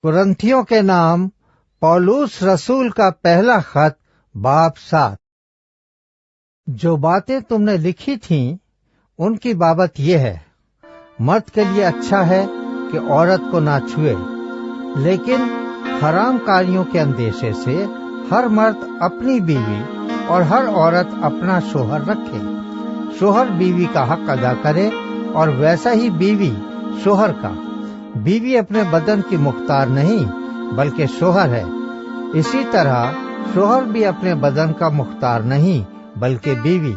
कुरिन्थियों के नाम पौलुस रसूल का पहला खत बाब 7। जो बातें तुमने लिखी थीं उनकी बाबत ये है, मर्द के लिए अच्छा है कि औरत को ना छुए, लेकिन हराम कार्यों के अंदेशे से हर मर्द अपनी बीवी और हर औरत अपना शोहर रखे। शोहर बीवी का हक अदा करे और वैसा ही बीवी शोहर का। बीवी अपने बदन की मुख्तार नहीं बल्कि शोहर है। इसी तरह शोहर भी अपने बदन का मुख्तार नहीं बल्कि बीवी।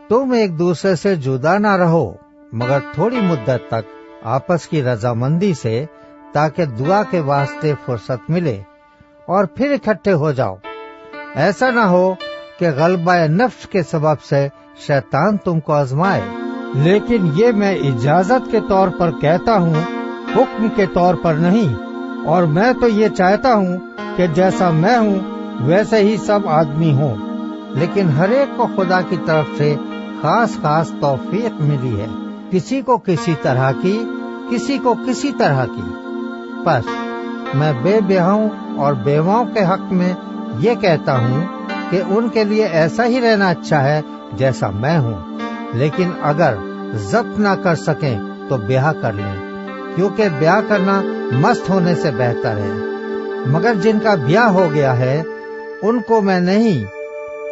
तुम एक दूसरे से जुदा ना रहो, मगर थोड़ी मुद्दत तक आपस की रजामंदी से, ताकि दुआ के वास्ते फुर्सत मिले और फिर इकट्ठे हो जाओ। ऐसा ना हो कि गलबा नफ्स के सबब से शैतान तुमको आजमाए। लेकिन ये मैं इजाजत के तौर पर कहता हूँ, हुक्म के तौर पर नहीं। और मैं तो ये चाहता हूँ कि जैसा मैं हूँ वैसे ही सब आदमी हों, लेकिन हर एक को खुदा की तरफ से खास खास तौफीक मिली है, किसी को किसी तरह की, किसी को किसी तरह की। बस मैं बेब्याहों और बेवाओं के हक में ये कहता हूँ कि उनके लिए ऐसा ही रहना अच्छा है जैसा मैं हूँ। लेकिन अगर जब्त ना कर सकें तो ब्याह कर लें, क्योंकि ब्याह करना मस्त होने से बेहतर है। मगर जिनका ब्याह हो गया है उनको मैं नहीं,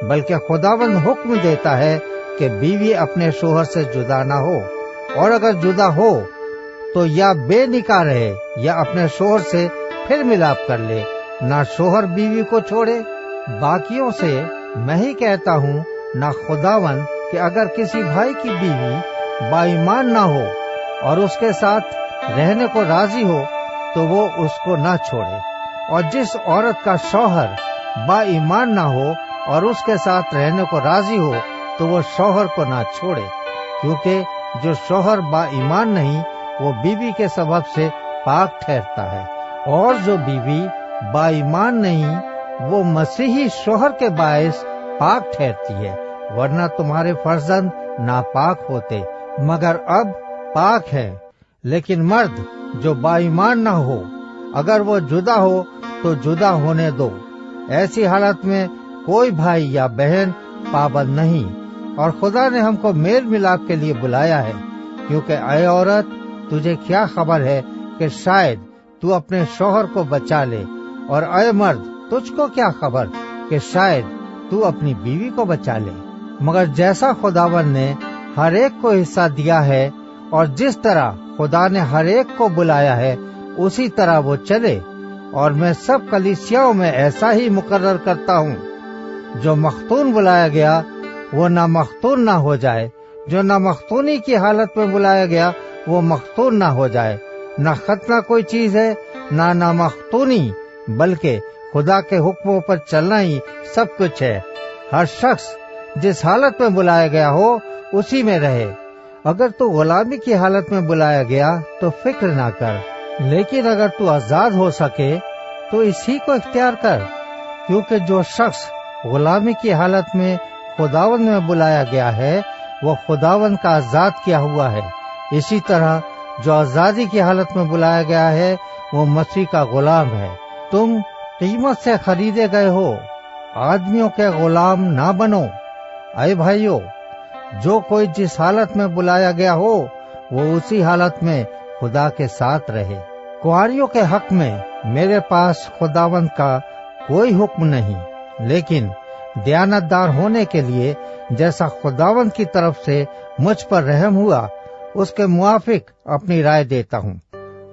बल्कि खुदावंद हुक्म देता है कि बीवी अपने शोहर से जुदा ना हो, और अगर जुदा हो तो या बेनिकाह रहे या अपने शोहर से फिर मिलाप कर ले, ना शोहर बीवी को छोड़े। बाकियों से मैं ही कहता हूँ, ना खुदावंद, कि अगर किसी भाई की बीवी बाईमान ना हो और उसके साथ रहने को राजी हो तो वो उसको ना छोड़े। और जिस औरत का शौहर बाईमान ना हो और उसके साथ रहने को राजी हो तो वो शौहर को ना छोड़े, क्योंकि जो शौहर बाईमान नहीं वो बीवी के सबब से पाक ठहरता है, और जो बीवी बाईमान नहीं वो मसीही शौहर के बायस पाक ठहरती है। वरना तुम्हारे फर्जंद नापाक होते, मगर अब पाक है। लेकिन मर्द जो बाईमान न हो, अगर वो जुदा हो तो जुदा होने दो। ऐसी हालत में कोई भाई या बहन पाबंद नहीं। और खुदा ने हमको मेल मिलाप के लिए बुलाया है, क्योंकि ऐ औरत, तुझे क्या खबर है कि शायद तू अपने शौहर को बचा ले, और ऐ मर्द, तुझको क्या खबर कि शायद तू अपनी बीवी को बचा ले। मगर जैसा खुदावन ने हर एक को हिस्सा दिया है और जिस तरह खुदा ने हर एक को बुलाया है उसी तरह वो चले। और मैं सब कलीसियाओं में ऐसा ही मुकर्रर करता हूँ, जो मख्तून बुलाया गया वो ना मख्तून ना हो जाए, जो ना मख्तूनी की हालत में बुलाया गया वो मख्तून ना हो जाए। ना खतना कोई चीज है ना मख्तूनी, बल्कि खुदा के हुक्मों पर चलना ही सब कुछ है। हर शख्स जिस हालत में बुलाया गया हो उसी में रहे। अगर तू गुलामी की हालत में बुलाया गया तो फिक्र ना कर, लेकिन अगर तू आजाद हो सके तो इसी को इख्तियार कर, क्योंकि जो शख्स गुलामी की हालत में खुदावंद में बुलाया गया है वो खुदावंद का आजाद किया हुआ है। इसी तरह जो आजादी की हालत में बुलाया गया है वो मसीह का गुलाम है। तुम कीमत से खरीदे गए हो, आदमियों के गुलाम ना बनो। ऐ भाइयों, जो कोई जिस हालत में बुलाया गया हो वो उसी हालत में खुदा के साथ रहे। कुंवारियों के हक में मेरे पास खुदावंद का कोई हुक्म नहीं, लेकिन दयानतदार होने के लिए जैसा खुदावंद की तरफ से मुझ पर रहम हुआ उसके मुआफिक अपनी राय देता हूँ।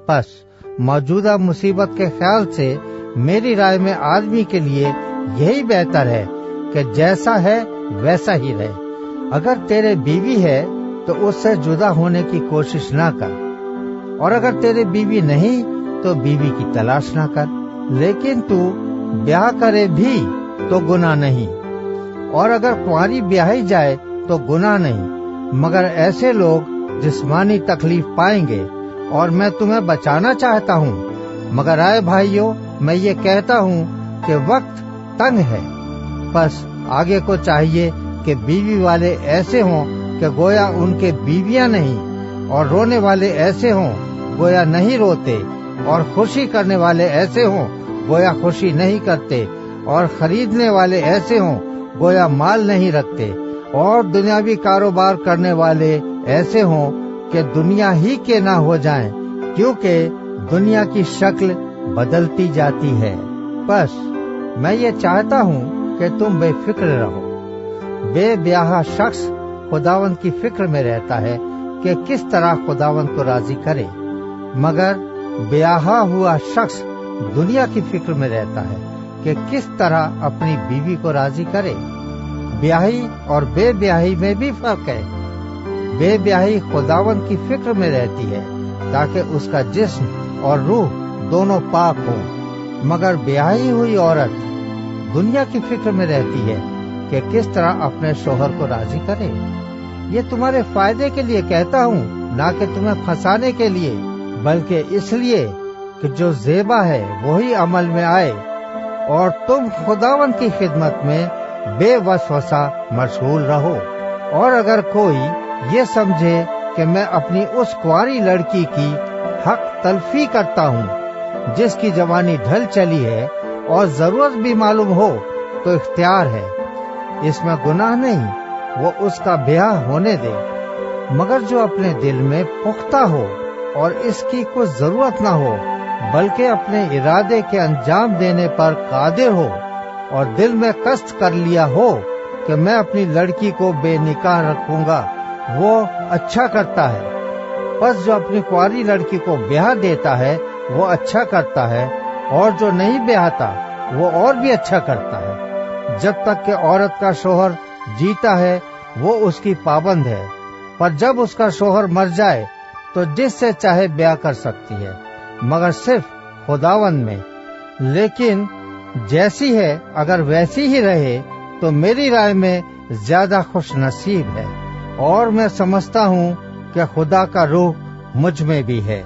बस मौजूदा मुसीबत के ख्याल से मेरी राय में आदमी के लिए यही बेहतर है कि जैसा है वैसा ही रहे। अगर तेरे बीवी है तो उससे जुदा होने की कोशिश ना कर, और अगर तेरे बीवी नहीं तो बीवी की तलाश ना कर। लेकिन तू ब्याह करे भी तो गुनाह नहीं, और अगर कुंवारी ब्याही जाए तो गुनाह नहीं। मगर ऐसे लोग जिस्मानी तकलीफ पाएंगे, और मैं तुम्हें बचाना चाहता हूँ। मगर आए भाइयों, मैं ये कहता हूँ कि वक्त तंग है। बस आगे को चाहिए कि बीवी वाले ऐसे हों कि गोया उनके बीवियां नहीं, और रोने वाले ऐसे हों गोया नहीं रोते, اور خوشی کرنے والے ایسے ہوں گویا خوشی نہیں کرتے، اور خریدنے والے ایسے ہوں گویا مال نہیں رکھتے، اور دنیاوی کاروبار کرنے والے ایسے ہوں کہ دنیا ہی کے نہ ہو جائیں، کیونکہ دنیا کی شکل بدلتی جاتی ہے۔ بس میں یہ چاہتا ہوں کہ تم بے فکر رہو۔ بے بیاہا شخص خداوند کی فکر میں رہتا ہے کہ کس طرح خداوند کو راضی کرے، مگر بیاہا ہوا شخص دنیا کی فکر میں رہتا ہے کہ کس طرح اپنی بیوی کو راضی کرے۔ بیاہی اور بے بیاہی میں بھی فرق ہے۔ بے بیاہی خداوند کی فکر میں رہتی ہے تاکہ اس کا جسم اور روح دونوں پاک ہوں، مگر بیاہی ہوئی عورت دنیا کی فکر میں رہتی ہے کہ کس طرح اپنے شوہر کو راضی کرے۔ یہ تمہارے فائدے کے لیے کہتا ہوں، نہ کہ تمہیں پھنسانے کے لیے، بلکہ اس لیے کہ جو زیبا ہے وہی عمل میں آئے، اور تم خداوند کی خدمت میں بے وسوسہ مشغول رہو۔ اور اگر کوئی یہ سمجھے کہ میں اپنی اس کنواری لڑکی کی حق تلفی کرتا ہوں جس کی جوانی ڈھل چلی ہے اور ضرورت بھی معلوم ہو، تو اختیار ہے، اس میں گناہ نہیں، وہ اس کا بیاہ ہونے دے۔ مگر جو اپنے دل میں پختہ ہو اور اس کی کوئی ضرورت نہ ہو، بلکہ اپنے ارادے کے انجام دینے پر قادر ہو، اور دل میں قصد کر لیا ہو کہ میں اپنی لڑکی کو بے نکاح رکھوں گا، وہ اچھا کرتا ہے۔ بس جو اپنی کنواری لڑکی کو بیاہ دیتا ہے وہ اچھا کرتا ہے، اور جو نہیں بیاہتا وہ اور بھی اچھا کرتا ہے۔ جب تک کہ عورت کا شوہر جیتا ہے وہ اس کی پابند ہے، پر جب اس کا شوہر مر جائے تو جس سے چاہے بیاہ کر سکتی ہے، مگر صرف خداوند میں۔ لیکن جیسی ہے اگر ویسی ہی رہے تو میری رائے میں زیادہ خوش نصیب ہے، اور میں سمجھتا ہوں کہ خدا کا روح مجھ میں بھی ہے۔